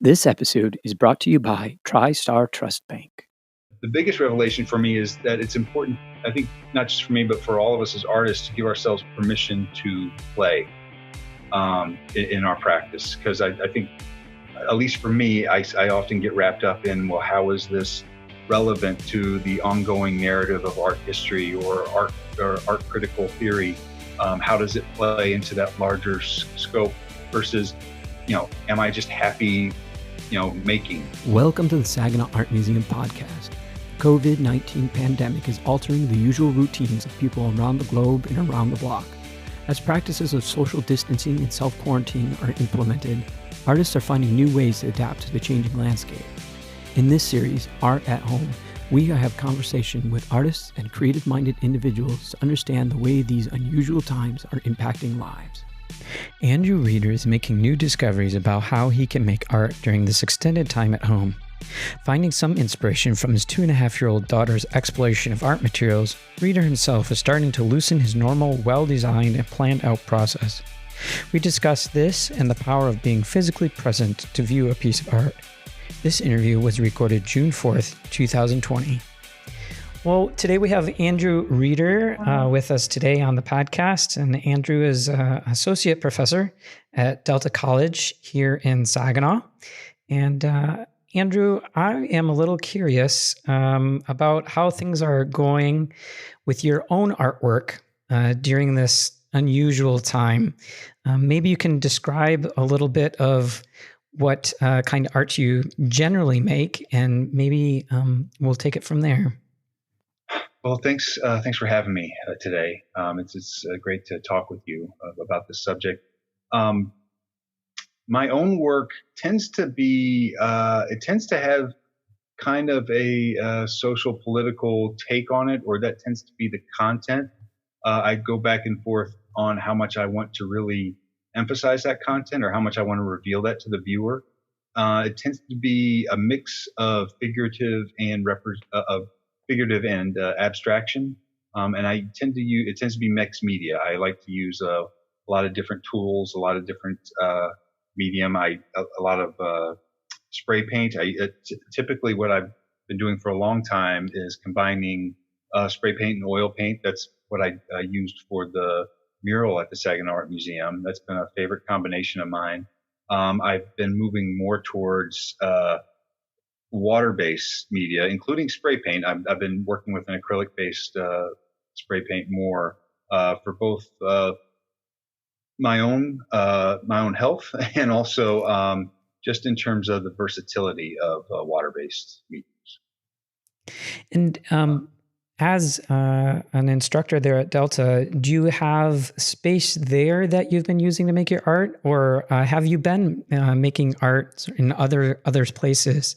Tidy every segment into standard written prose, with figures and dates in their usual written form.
This episode is brought to you by TriStar Trust Bank. The biggest revelation for me is that it's important, I think, not just for me, but for all of us as artists, to give ourselves permission to play in our practice. Because I think, at least for me, I often get wrapped up in, well, how is this relevant to the ongoing narrative of art history or art critical theory? How does it play into that larger scope versus, am I just happy making? Welcome to the Saginaw Art Museum podcast. The COVID-19 pandemic is altering the usual routines of people around the globe and around the block. As practices of social distancing and self-quarantine are implemented, artists are finding new ways to adapt to the changing landscape. In this series, Art at Home, we have conversation with artists and creative-minded individuals to understand the way these unusual times are impacting lives. Andrew Rieder is making new discoveries about how he can make art during this extended time at home. Finding some inspiration from his 2.5-year-old daughter's exploration of art materials, Rieder himself is starting to loosen his normal, well-designed and planned-out process. We discuss this and the power of being physically present to view a piece of art. This interview was recorded June 4th, 2020. Well, today we have Andrew Rieder with us today on the podcast, and Andrew is an associate professor at Delta College here in Saginaw. And Andrew, I am a little curious about how things are going with your own artwork during this unusual time. Maybe you can describe a little bit of what kind of art you generally make, and maybe we'll take it from there. Well, thanks for having me today. It's great to talk with you about this subject. My own work tends to have kind of a social political take on it, or that tends to be the content. I go back and forth on how much I want to really emphasize that content or how much I want to reveal that to the viewer. It tends to be a mix of figurative and abstraction. And it tends to be mixed media. I like to use a lot of different tools, a lot of different medium. A lot of spray paint. Typically what I've been doing for a long time is combining spray paint and oil paint. That's what I used for the mural at the Saginaw Art Museum. That's been a favorite combination of mine. I've been moving more towards water-based media, including spray paint. I've been working with an acrylic-based spray paint more for both my own health and also just in terms of the versatility of water-based mediums. And as an instructor there at Delta, do you have space there that you've been using to make your art, or have you been making art in other places?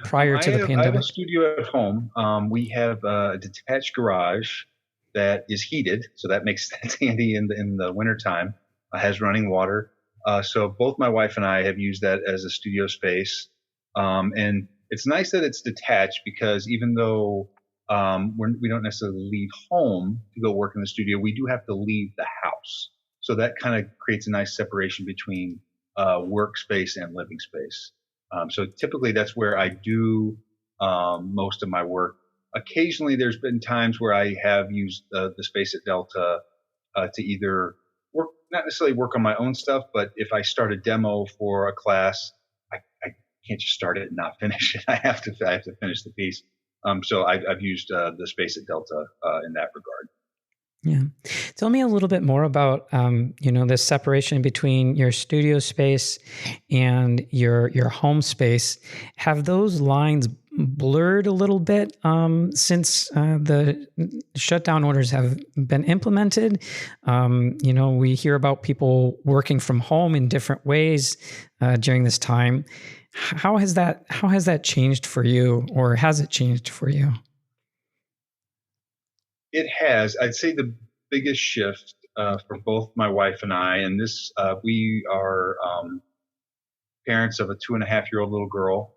Prior to the pandemic? I have a studio at home. We have a detached garage that is heated, so that makes that handy in the wintertime. Has running water. So both my wife and I have used that as a studio space. And it's nice that it's detached, because even though we don't necessarily leave home to go work in the studio, we do have to leave the house. So that kind of creates a nice separation between workspace and living space. So typically that's where I do most of my work. Occasionally there's been times where I have used the space at Delta to either work, not necessarily work on my own stuff, but if I start a demo for a class, I can't just start it and not finish it. I have to finish the piece. So I've used the space at Delta in that regard. Yeah. Tell me a little bit more about, this separation between your studio space and your home space. Have those lines blurred a little bit since the shutdown orders have been implemented? We hear about people working from home in different ways during this time. How has that changed for you, or has it changed for you? It has. I'd say the biggest shift for both my wife and I, and this, we are parents of a 2.5-year-old little girl.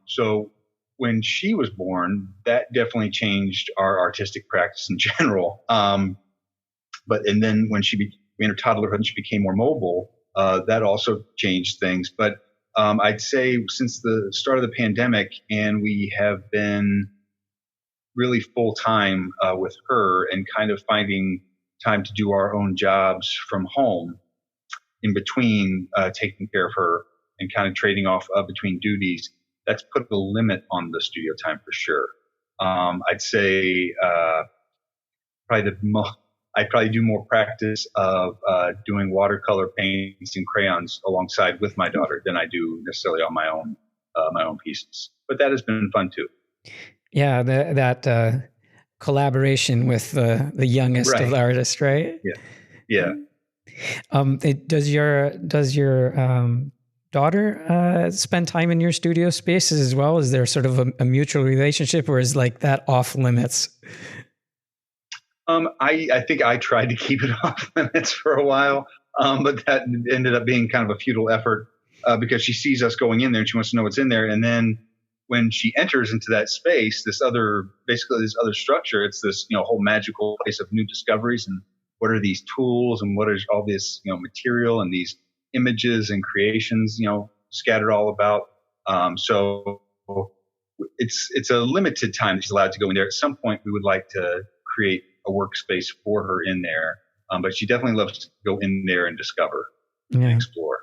So when she was born, that definitely changed our artistic practice in general. And then when she in her toddlerhood and she became more mobile, that also changed things. But I'd say since the start of the pandemic, and we have been really full time with her and kind of finding time to do our own jobs from home in between taking care of her and kind of trading off between duties. That's put a limit on the studio time for sure. I'd say probably I'd probably do more practice of doing watercolor paints and crayons alongside with my daughter than I do necessarily on my own pieces. But that has been fun too. Yeah, that collaboration with the youngest of the artists, right? Yeah. Does your daughter spend time in your studio spaces as well? Is there sort of a mutual relationship, or is like that off limits? I think I tried to keep it off limits for a while, but that ended up being kind of a futile effort because she sees us going in there and she wants to know what's in there. And then when she enters into that space, basically this other structure, it's this, whole magical place of new discoveries and what are these tools and what is all this, material and these images and creations, scattered all about. So it's a limited time that she's allowed to go in there. At some point, we would like to create a workspace for her in there. But she definitely loves to go in there and discover and explore.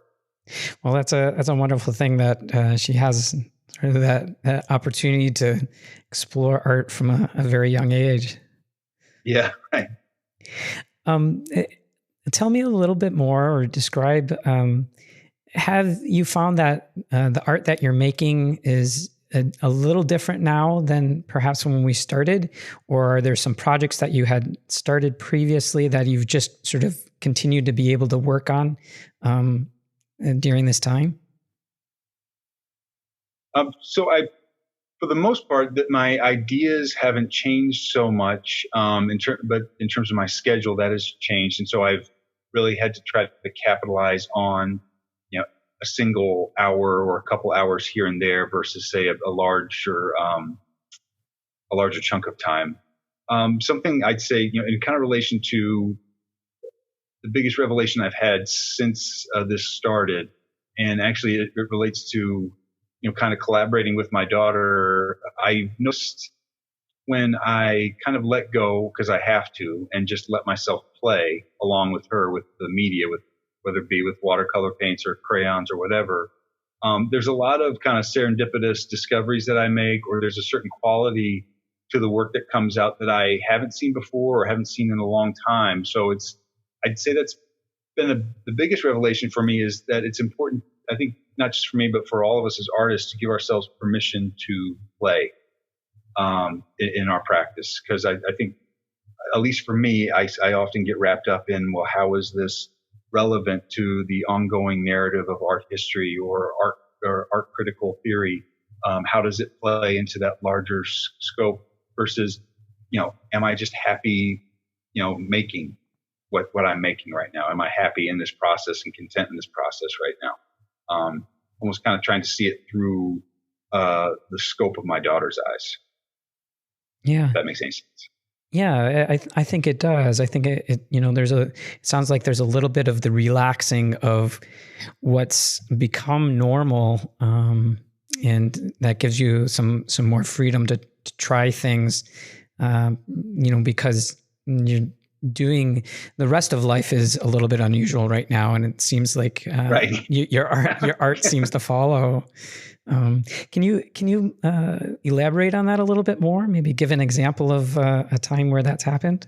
Well, that's a wonderful thing that she has sort of that opportunity to explore art from a very young age. Yeah, right. Tell me a little bit more, or describe, have you found that the art that you're making is a little different now than perhaps when we started? Or are there some projects that you had started previously that you've just sort of continued to be able to work on during this time? So for the most part, that my ideas haven't changed so much. But in terms of my schedule, that has changed, and so I've really had to try to capitalize on, a single hour or a couple hours here and there versus say a larger chunk of time. Something I'd say, in kind of relation to the biggest revelation I've had since this started, and actually it relates to, kind of collaborating with my daughter. I noticed when I kind of let go because I have to and just let myself play along with her with the media, whether it be with watercolor paints or crayons or whatever. There's a lot of kind of serendipitous discoveries that I make, or there's a certain quality to the work that comes out that I haven't seen before or haven't seen in a long time. So I'd say that's been the biggest revelation for me, is that it's important, I think, not just for me, but for all of us as artists, to give ourselves permission to play in our practice. Because I think, at least for me, I often get wrapped up in, well, how is this relevant to the ongoing narrative of art history or art critical theory? How does it play into that larger scope versus, am I just happy, making what I'm making right now? Am I happy in this process and content in this process right now? Almost kind of trying to see it through the scope of my daughter's eyes. Yeah. If that makes any sense. Yeah, I think it does. I think it it sounds like there's a little bit of the relaxing of what's become normal, and that gives you some more freedom to try things, because you're doing, the rest of life is a little bit unusual right now, and it seems like right. your art seems to follow. Can you elaborate on that a little bit more? Maybe give an example of a time where that's happened.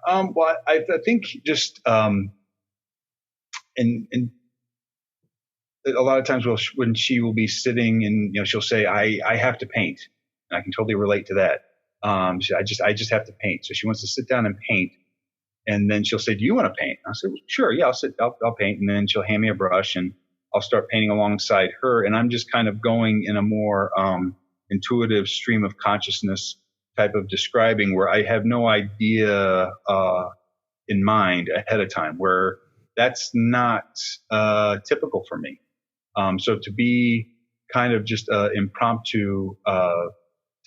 Well, I think just in a lot of times when she will be sitting and she'll say, I have to paint, and I can totally relate to that. I just have to paint. So she wants to sit down and paint, and then she'll say, do you want to paint? I said, well, sure, yeah, I'll paint. And then she'll hand me a brush and I'll start painting alongside her. And I'm just kind of going in a more intuitive stream of consciousness type of describing, where I have no idea in mind ahead of time, where that's not typical for me. So to be kind of just impromptu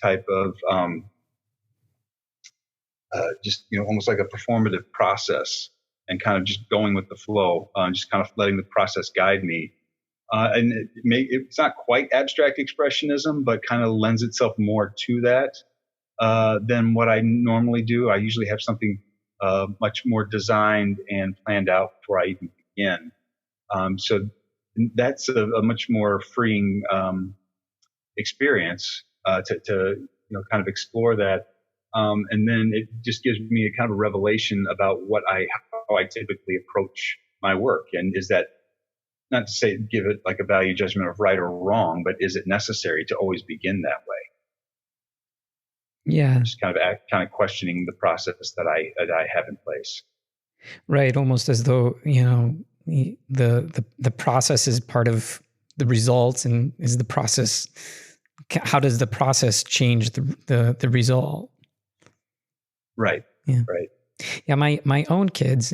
type of just almost like a performative process, and kind of just going with the flow, just kind of letting the process guide me. And it's not quite abstract expressionism, but kind of lends itself more to that than what I normally do. I usually have something much more designed and planned out before I even begin. So that's a much more freeing experience to kind of explore that. And then it just gives me a kind of a revelation about how I typically approach my work. And is that not to say give it like a value judgment of right or wrong, but is it necessary to always begin that way? Yeah. Just kind of questioning the process that I have in place. Right. Almost as though, the process is part of the results, and is the process, how does the process change the result? Right. Yeah. Right. Yeah. My own kids,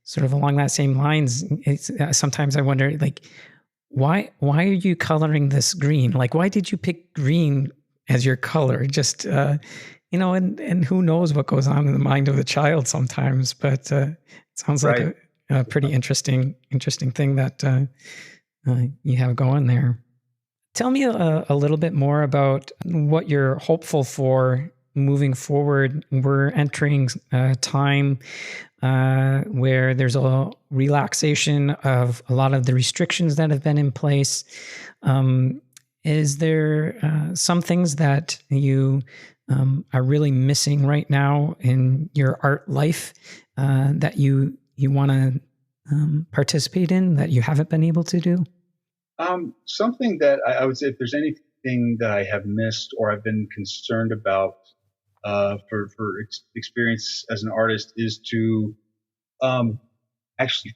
sort of along that same lines, sometimes I wonder, like, why are you coloring this green? Like, why did you pick green as your color? Just, and who knows what goes on in the mind of the child sometimes, but it sounds like Right. a pretty interesting thing that you have going there. Tell me a little bit more about what you're hopeful for moving forward. We're entering a time where there's a relaxation of a lot of the restrictions that have been in place. Is there some things that you are really missing right now in your art life that you want to participate in that you haven't been able to do? Something that I would say, if there's anything that I have missed or I've been concerned about for experience as an artist, is to actually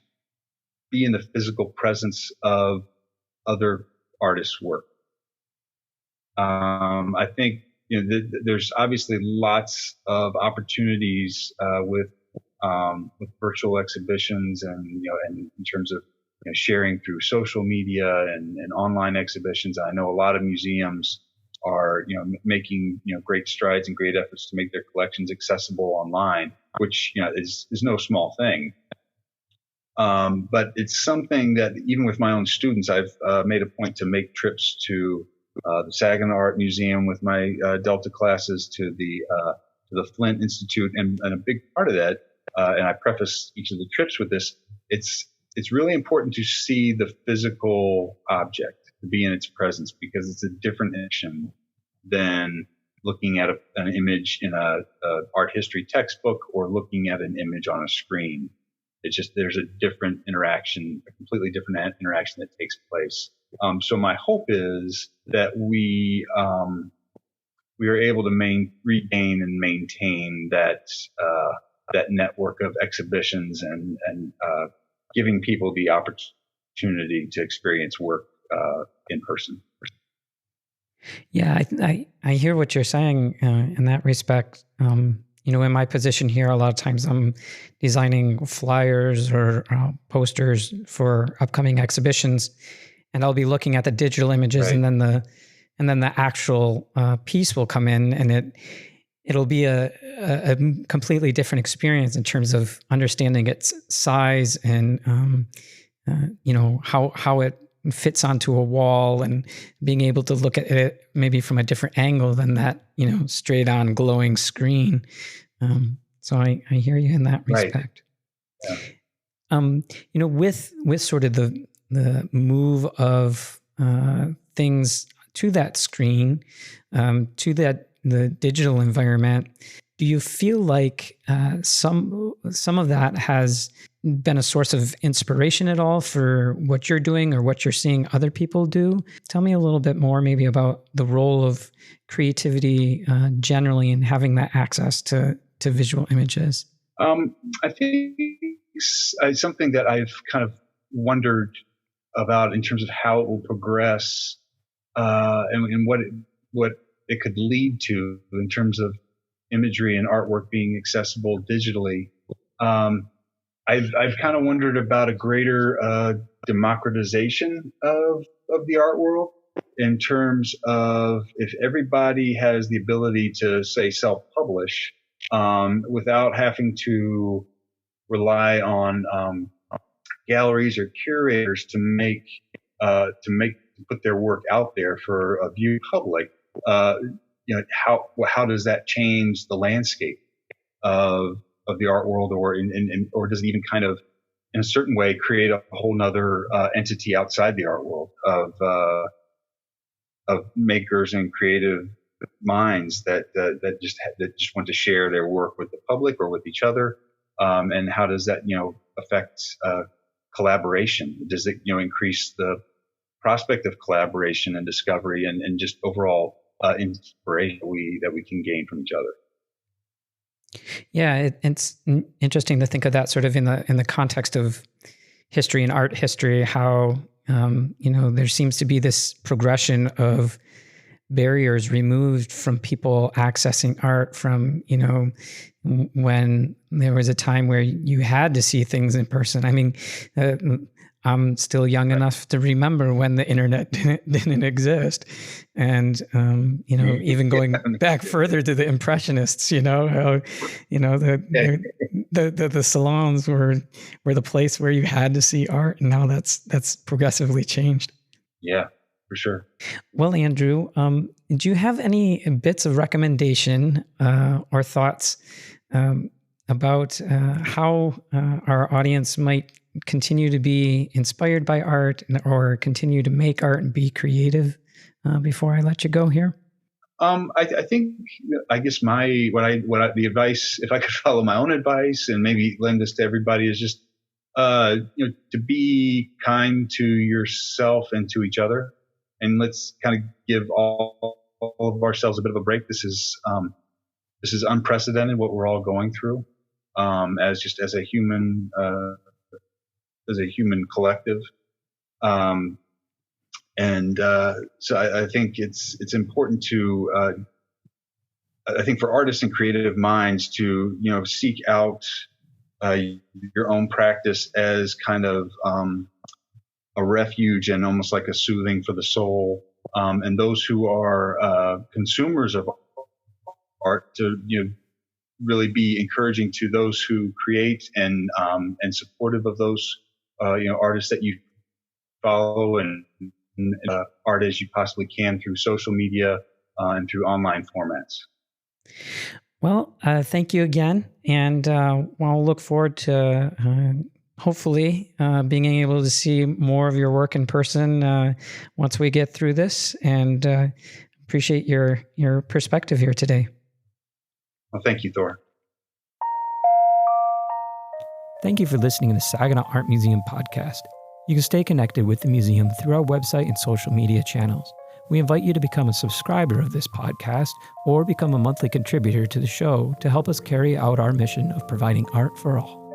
be in the physical presence of other artists' work. I think there's obviously lots of opportunities with virtual exhibitions, and and in terms of sharing through social media and online exhibitions. I know a lot of museums are making great strides and great efforts to make their collections accessible online, which is no small thing. But it's something that even with my own students, I've made a point to make trips to the Saginaw Art Museum with my Delta classes, to the Flint Institute, and a big part of that, and I preface each of the trips with this, it's really important to see the physical object, to be in its presence, because it's a different action than looking at an image in a art history textbook or looking at an image on a screen. It's just, there's a different interaction, a completely different interaction that takes place. So my hope is that we are able to regain and maintain that network of exhibitions and giving people the opportunity to experience work in person. Yeah, I hear what you're saying in that respect. In my position here, a lot of times I'm designing flyers or posters for upcoming exhibitions, and I'll be looking at the digital images, Right. and then the actual piece will come in, and it'll be a completely different experience in terms of understanding its size and how it fits onto a wall, and being able to look at it maybe from a different angle than that straight on glowing screen. So I hear you in that respect. Right. Yeah. With sort of the move of things to that screen, to the digital environment, do you feel like some of that has been a source of inspiration at all for what you're doing or what you're seeing other people do? Tell me a little bit more maybe about the role of creativity generally in having that access to visual images. I think it's something that I've kind of wondered about in terms of how it will progress and what it could lead to in terms of imagery and artwork being accessible digitally. I've kind of wondered about a greater democratization of the art world, in terms of if everybody has the ability to, say, self-publish without having to rely on galleries or curators to put their work out there for a view public. How does that change the landscape of the art world, or does it even kind of, in a certain way, create a whole nother entity outside the art world of makers and creative minds that just want to share their work with the public or with each other, and how does that affect collaboration? Does it increase the prospect of collaboration and discovery and just overall inspiration that we can gain from each other? Yeah, it's interesting to think of that sort of in the context of history and art history, how there seems to be this progression of barriers removed from people accessing art from, when there was a time where you had to see things in person. I mean, I'm still young enough to remember when the internet didn't exist. And, even going back further to the Impressionists, how, the salons were the place where you had to see art. And now that's progressively changed. Yeah, for sure. Well, Andrew, do you have any bits of recommendation or thoughts about how our audience might continue to be inspired by art or continue to make art and be creative before I let you go here? I think, I guess the advice, if I could follow my own advice and maybe lend this to everybody, is just, to be kind to yourself and to each other. And let's kind of give all of ourselves a bit of a break. This is unprecedented, what we're all going through, as a human collective. So I think it's important to, I think for artists and creative minds to, seek out your own practice as kind of a refuge and almost like a soothing for the soul. And those who are consumers of art to, really be encouraging to those who create and supportive of those, artists that you follow and art as you possibly can through social media and through online formats. Well, thank you again. And I'll look forward to hopefully being able to see more of your work in person once we get through this, and appreciate your perspective here today. Well, thank you, Thor. Thank you for listening to the Saginaw Art Museum podcast. You can stay connected with the museum through our website and social media channels. We invite you to become a subscriber of this podcast or become a monthly contributor to the show to help us carry out our mission of providing art for all.